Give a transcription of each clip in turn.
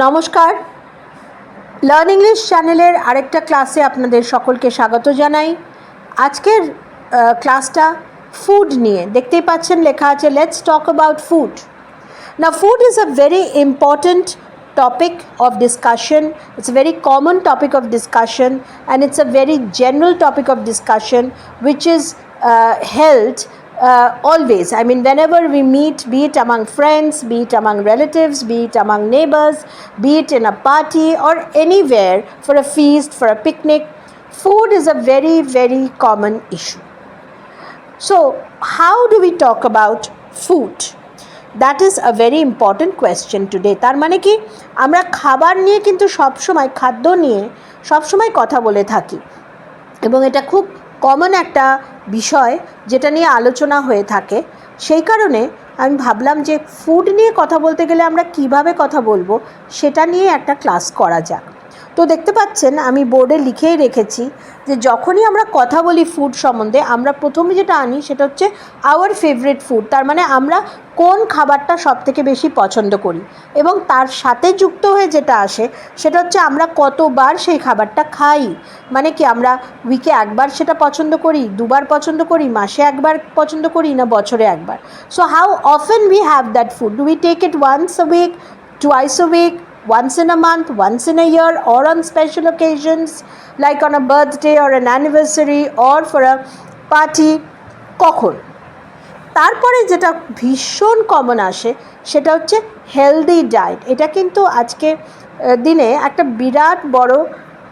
নমস্কার, learn English চ্যানেলের আরেকটা ক্লাসে আপনাদের সকলকে স্বাগত জানাই। আজকের ক্লাসটা ফুড নিয়ে। দেখতেই পাচ্ছেন লেখা আছে let's talk about food. Now food is a very important topic of discussion. It's a very common topic of discussion, and it's a very general topic of discussion which is held always. I mean, whenever we meet, be it among friends, be it among relatives, be it among neighbors, be it in a party or anywhere, for a feast, for a picnic, food is a very, very common issue. So how do we talk about food? That is a very important question today. তার মানে কি, আমরা খাবার নিয়ে কিন্তু সবসময়, খাদ্য নিয়ে সবসময় কথা বলে থাকি, এবং এটা খুব কমন একটা বিষয় যেটা নিয়ে আলোচনা হয়ে থাকে। সেই কারণে আমি ভাবলাম যে ফুড নিয়ে কথা বলতে গেলে আমরা কিভাবে কথা বলবো সেটা নিয়ে একটা ক্লাস করা যাক। তো দেখতে পাচ্ছেন আমি বোর্ডে লিখেই রেখেছি যে যখনই আমরা কথা বলি ফুড সম্বন্ধে, আমরা প্রথমে যেটা আনি সেটা হচ্ছে আওয়ার ফেভারিট ফুড। তার মানে আমরা কোন খাবারটা সবথেকে বেশি পছন্দ করি, এবং তার সাথে যুক্ত হয়ে যেটা আসে সেটা হচ্ছে আমরা কতবার সেই খাবারটা খাই। মানে কি, আমরা উইকে একবার সেটা পছন্দ করি, দুবার পছন্দ করি, মাসে একবার পছন্দ করি, না বছরে একবার। So how often we have that food? Do we take it once a week, twice a week, once in a month, once in a year, or on special occasions like on a birthday or an anniversary or for a party? কখন? তারপরে যেটা ভীষণ common আসে সেটা হচ্ছে healthy diet. এটা কিন্তু আজকে দিনে একটা বিরাট বড়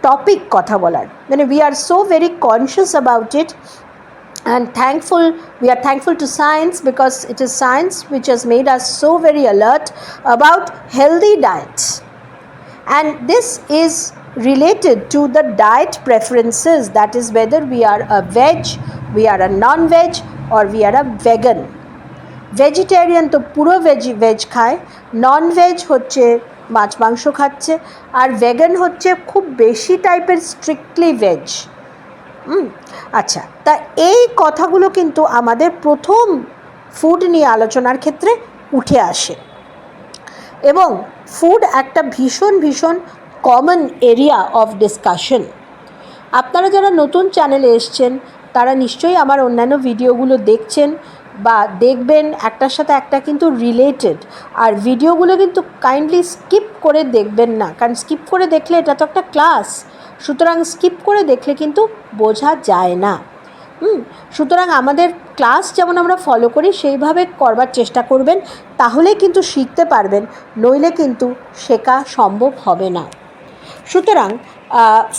টপিক কথা বলার। মানে we are so very conscious about it, and we are thankful to science, because it is science which has made us so very alert about healthy diets. And this is related to the diet preferences, that is whether we are a veg, we are a non-veg, or we are a vegan. Vegetarian তো পুরো veg খায়, non-veg হচ্ছে মাছ মাংস খাচ্ছে, আর vegan হচ্ছে খুব বেশি টাইপের স্ট্রিক্টলি ভেজ। আচ্ছা, তা এই কথাগুলো কিন্তু আমাদের প্রথম ফুড নিয়ে আলোচনার ক্ষেত্রে উঠে আসে, এবং ফুড একটা ভীষণ ভীষণ কমন এরিয়া অফ ডিসকাশন। আপনারা যারা নতুন চ্যানেলে এসছেন তারা নিশ্চয়ই আমার অন্যান্য ভিডিওগুলো দেখছেন বা দেখবেন, একটার সাথে একটা কিন্তু রিলেটেড। আর ভিডিওগুলো কিন্তু কাইন্ডলি স্কিপ করে দেখবেন না, কারণ স্কিপ করে দেখলে এটা তো একটা ক্লাস, সুতরাং স্কিপ করে দেখলে কিন্তু বোঝা যায় না। সুতরাং আমাদের ক্লাস যেমন আমরা ফলো করি সেইভাবে করবার চেষ্টা করবেন, তাহলে কিন্তু শিখতে পারবেন, নইলে কিন্তু শেখা সম্ভব হবে না। সুতরাং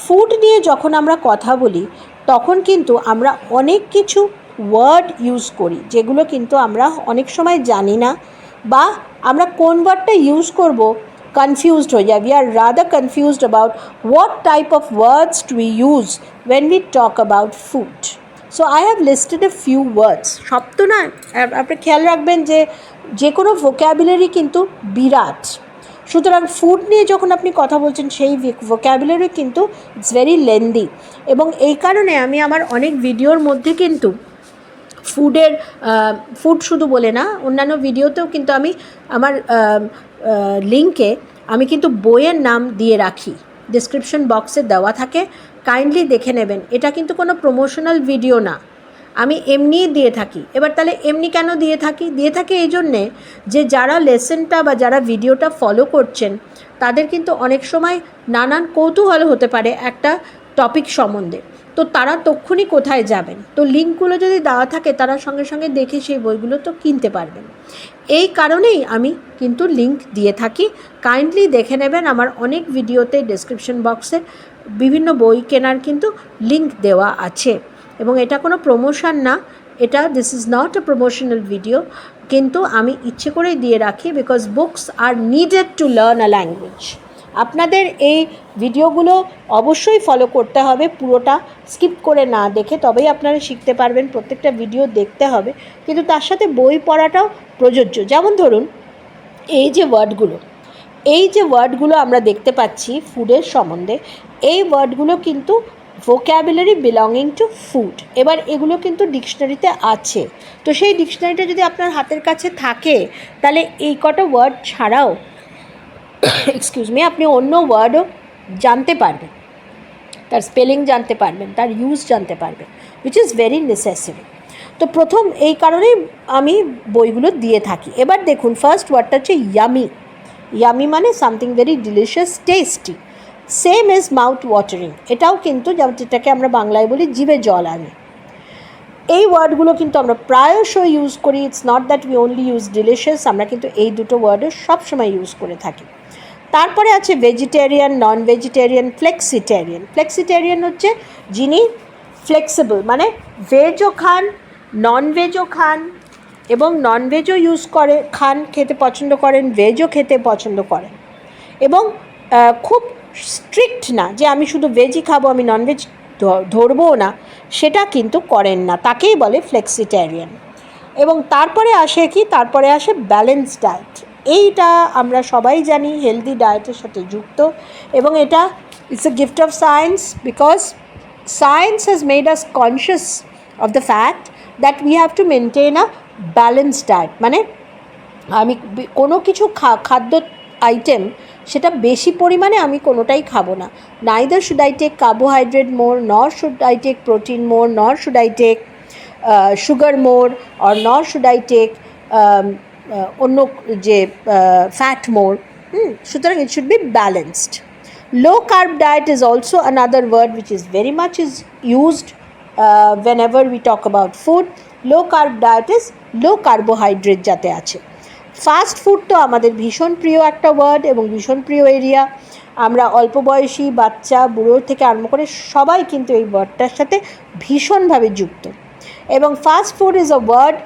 ফুড নিয়ে যখন আমরা কথা বলি তখন কিন্তু আমরা অনেক কিছু ওয়ার্ড ইউজ করি যেগুলো কিন্তু আমরা অনেক সময় জানি না, বা আমরা কোন ওয়ার্ডটা ইউজ করব confused হয়ে যায়। We are rather confused about what type of words do we use when we talk about food. So I have listed a few words. সব তো না, আপনি খেয়াল রাখবেন যে কোনো ভোক্যাবুলারি কিন্তু বিরাট। সুতরাং ফুড নিয়ে যখন আপনি কথা বলছেন সেই ভোক্যাবুলারি কিন্তু ইটস ভেরি লেন্দি, এবং এই কারণে আমি আমার অনেক ভিডিওর মধ্যে কিন্তু ফুড শুধু বলে না, অন্যান্য ভিডিওতেও কিন্তু আমি আমার লিঙ্কে আমি কিন্তু বইয়ের নাম দিয়ে রাখি, ডেসক্রিপশন বক্সে দেওয়া থাকে, কাইন্ডলি দেখে নেবেন। এটা কিন্তু কোনো প্রমোশনাল ভিডিও না, আমি এমনিই দিয়ে থাকি। এবার তাহলে এমনি কেন দিয়ে থাকি এই জন্যে যে যারা লেসনটা বা যারা ভিডিওটা ফলো করছেন তাদের কিন্তু অনেক সময় নানান কৌতূহল হতে পারে একটা টপিক সম্বন্ধে, তো তারা তক্ষুনি কোথায় যাবেন? তো লিঙ্কগুলো যদি দেওয়া থাকে তারা সঙ্গে সঙ্গে দেখে সেই বইগুলো তো কিনতে পারবেন। এই কারণেই আমি কিন্তু লিঙ্ক দিয়ে থাকি, কাইন্ডলি দেখে নেবেন। আমার অনেক ভিডিওতে ডেসক্রিপশন বক্সে বিভিন্ন বই কেনার কিন্তু লিঙ্ক দেওয়া আছে, এবং এটা কোনো প্রমোশন না, this is not a promotional video, কিন্তু আমি ইচ্ছে করেই দিয়ে রাখি, because books are needed to learn a language. আপনাদের এই ভিডিওগুলো অবশ্যই ফলো করতে হবে, পুরোটা স্কিপ করে না দেখে, তবেই আপনারা শিখতে পারবেন। প্রত্যেকটা ভিডিও দেখতে হবে, কিন্তু তার সাথে বই পড়াটাও প্রযোজ্য। যেমন ধরুন এই যে ওয়ার্ডগুলো আমরা দেখতে পাচ্ছি ফুডের সম্বন্ধে, এই ওয়ার্ডগুলো কিন্তু ভোক্যাবুলারি বিলঙ্গিং টু ফুড। এবার এগুলো কিন্তু ডিকশনারিতে আছে, তো সেই ডিকশনারিটা যদি আপনার হাতের কাছে থাকে তাহলে এই কটা ওয়ার্ড ছাড়াও এক্সকিউজ মি, আপনি অন্য ওয়ার্ডও জানতে পারবেন, তার স্পেলিং জানতে পারবেন, তার ইউজ জানতে পারবেন, উইচ ইজ ভেরি নেসেসারি। তো প্রথম এই কারণেই আমি বইগুলো দিয়ে থাকি। এবার দেখুন, ফার্স্ট ওয়ার্ডটা হচ্ছে ইয়ামি। ইয়ামি মানে something very delicious, tasty. Same is mouth watering, এটাও কিন্তু যেটাকে আমরা বাংলায় বলি জিভে জল আনে। এই ওয়ার্ডগুলো কিন্তু আমরা প্রায়শই ইউজ করি। It's not that we only use delicious, আমরা কিন্তু এই দুটো ওয়ার্ডও সবসময় ইউজ করে থাকি। তারপরে আছে ভেজিটেরিয়ান, নন ভেজিটেরিয়ান, ফ্লেক্সিটেরিয়ান। ফ্লেক্সিটেরিয়ান হচ্ছে যিনি ফ্লেক্সিবল, মানে ভেজও খান, নন ভেজও খান, এবং নন ভেজও খান, খেতে পছন্দ করেন, ভেজও খেতে পছন্দ করেন, এবং খুব স্ট্রিক্ট না যে আমি শুধু ভেজই খাবো, আমি ননভেজ ধরবও না, সেটা কিন্তু করেন না, তাকেই বলে ফ্লেক্সিটেরিয়ান। এবং তারপরে আসে কি, তারপরে আসে ব্যালেন্স ডায়েট। এইটা আমরা সবাই জানি হেলদি ডায়েটের সাথে যুক্ত, এবং এটা it's a gift of science, because science has made us conscious of the fact that we have to maintain a balance diet. মানে আমি কোনো কিছু খাদ্য আইটেম সেটা বেশি পরিমাণে আমি কোনোটাই খাবো না। Neither should I take carbohydrate more, nor should I take protein more, nor should I take sugar more, or nor should I take অন্য যে ফ্যাট মোর। সুতরাং it should be balanced. Low carb diet is also another word which is very much is used whenever we talk about food. Low carb diet is low carbohydrate যাতে আছে। Fast food তো আমাদের ভীষণ প্রিয় একটা word এবং ভীষণ প্রিয় এরিয়া। আমরা অল্প বয়সী, বাচ্চা, বুড়ো থেকে আরম্ভ করে সবাই কিন্তু এই ওয়ার্ডটার সাথে ভীষণভাবে যুক্ত। এবং fast food is a word,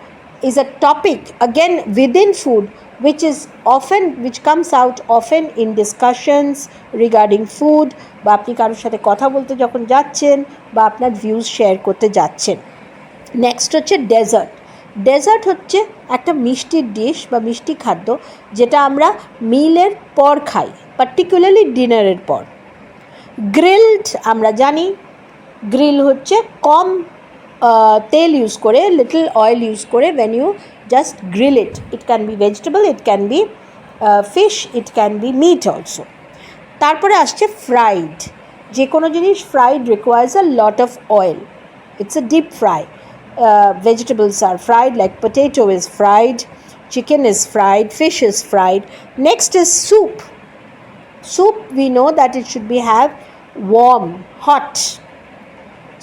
is a topic again within food which comes out often in discussions regarding food, বা আপনি কারোর সাথে কথা বলতে যখন যাচ্ছেন বা আপনার ভিউজ শেয়ার করতে যাচ্ছেন। নেক্সট হচ্ছে ডেজার্ট। ডেজার্ট হচ্ছে একটা মিষ্টির ডিশ বা মিষ্টি খাদ্য যেটা আমরা মিলের পর খাই, পার্টিকুলারলি ডিনারের পর। গ্রিলড আমরা জানি, গ্রিল হচ্ছে কম তেল ইউজ করে, লিটল অয়েল ইউজ করে, when you just grill it. It can be vegetable, it can be fish, it can be meat also. তারপরে আসছে ফ্রাইড। যে কোনো জিনিস fried requires a lot of oil. It's a deep fry. Vegetables are fried, like potato is fried, chicken is fried, fish is fried. Next is soup. Soup, we know that it should be have warm, hot.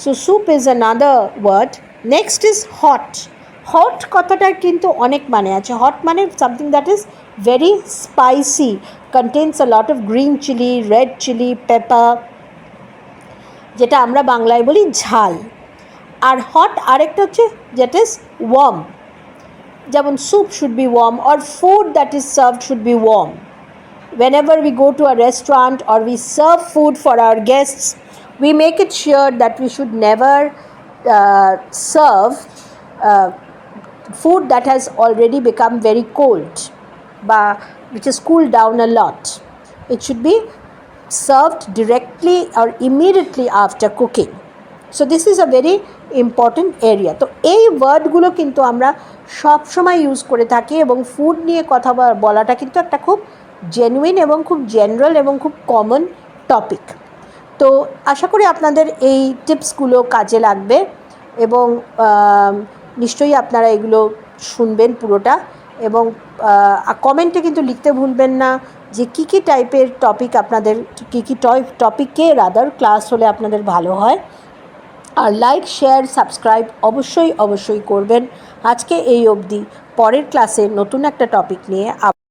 So soup is another word. Next is hot. Hot কথাটার কিন্তু অনেক মানে আছে। Hot মানে something that is very spicy, contains a lot of green chili, red chili, pepper, যেটা আমরা বাংলায় বলি ঝাল। আর হট আরেকটা হচ্ছে that is warm, যেমন soup should be warm, or food that is served should be warm. Whenever we go to a restaurant or we serve food for our guests, we make it sure that we should never serve food that has already become very cold, which is cooled down a lot. It should be served directly or immediately after cooking. So this is a very important area. তো এই ওয়ার্ডগুলো কিন্তু আমরা সব সময় use করে থাকি, এবং ফুড নিয়ে কথা বলাটা কিন্তু একটা খুব জেনুইন এবং খুব জেনারেল এবং খুব কমন টপিক। তো আশা করি আপনাদের এই টিপসগুলো কাজে লাগবে, এবং নিশ্চয়ই আপনারা এগুলো শুনবেন পুরোটা, এবং কমেন্টে কিন্তু লিখতে ভুলবেন না যে কী কী টাইপের টপিক আপনাদের, কী কী টপিকে রাদার ক্লাস হলে আপনাদের ভালো হয়। আর লাইক, শেয়ার, সাবস্ক্রাইব অবশ্যই করবেন। আজকে এই অবধি, পরের ক্লাসে নতুন একটা টপিক নিয়ে